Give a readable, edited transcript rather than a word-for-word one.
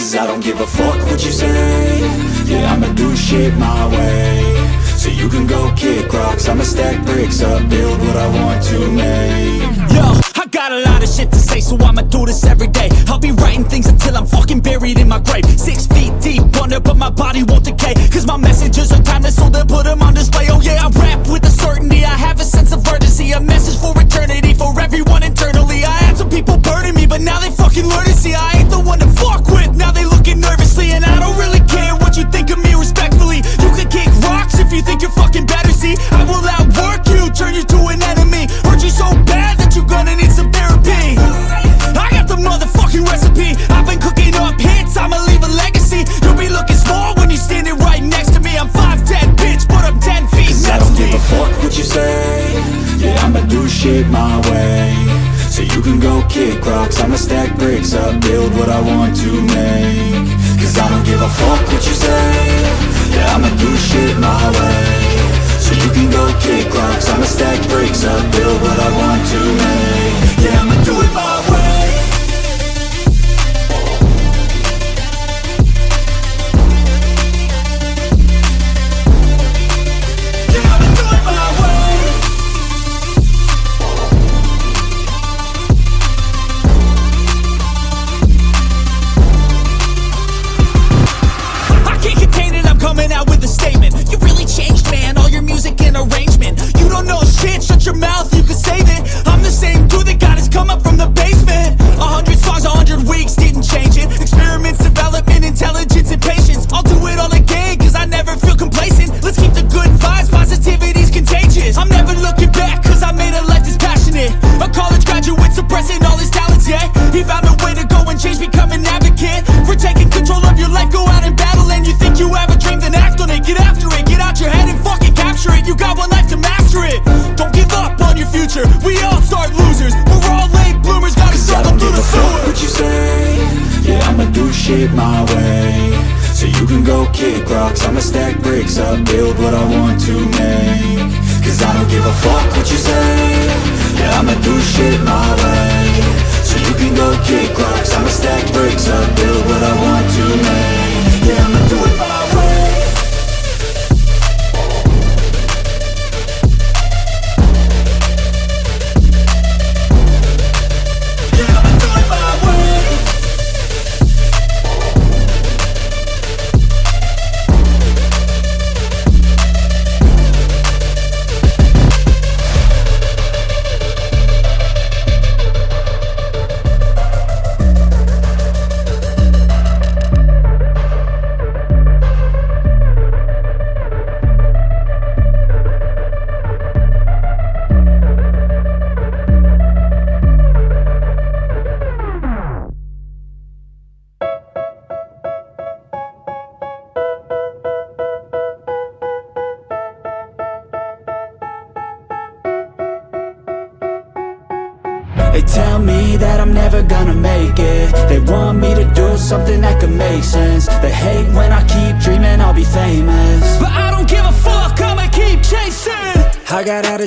Cause I don't give a fuck what you say. Yeah, I'ma do shit my way. So you can go kick rocks, I'ma stack bricks up, build what I want to make. Yo, I got a lot of shit to say, so I'ma do this every day. I'll be writing things until I'm fucking buried in my grave. 6 feet deep under, but my body won't decay. Cause my messages are timeless, so they'll put them on display. Oh yeah, I rap with a certainty, I have a sense of urgency. A message for eternity, for everyone internally. I had some people burning me, but now they fucking learn to see I ain't the one to fuck with, now they looking nervously. And I don't really care what you think of me, respectfully. You can kick rocks if you think you're fucking better, see. I will outwork you, turn you to an enemy. Hurt you so bad that you're gonna need some therapy. I got the motherfucking recipe, I've been cooking up hits, I'ma leave a legacy. You'll be looking small when you're standing right next to me. I'm 5'10", bitch, but I'm 10 feet. Cause I don't give a fuck what you say. Yeah, I'ma do shit my way. So you can go kick rocks, I'ma stack bricks up, build what I want to make. Cause I don't give a fuck what you say. Yeah, I'ma do shit my way. So you can go kick rocks, I'ma stack bricks up, build what I want to make. Yeah, I'ma do it my way. Yeah, I'ma do it my way. I can't contain it, I'm coming out with a statement. You really changed, man, all your music and arrangement. You don't know shit, shut your mouth, you can save it. I'm the same dude that got his come up from the basement. 100 songs, 100 weeks, didn't change it. Experiments, development, intelligence, and patience. I'll do it all again, cause I never feel complacent. Let's keep the good vibes, positivity's contagious. I'm never looking back, cause I made a life that's passionate. A college graduate suppressing all his talents, yeah. He found a way to go and change, become an advocate for taking control of your life, go out and battle. And you think you have a dream, then act on it. Get after it, get out your head and fucking capture it. You got one life to master it. Don't give up on your future, we all start losers. We're all late bloomers, gotta struggle through the sewer. What you say? Yeah, I'ma do shit my way. So you can go kick rocks, I'ma stack bricks up, build what I want to make. Cause I don't give a fuck what you say. Yeah, I'ma do shit my way. So you can go kick rocks, I'ma stack bricks up, build what I want to make. Yeah, I'ma do it my way. Yeah, I'ma do it my way. They tell me that I'm never gonna make it. They want me to do something that could make sense. They hate when I keep dreaming I'll be famous, but I don't give a fuck, I'ma keep chasing. I got all this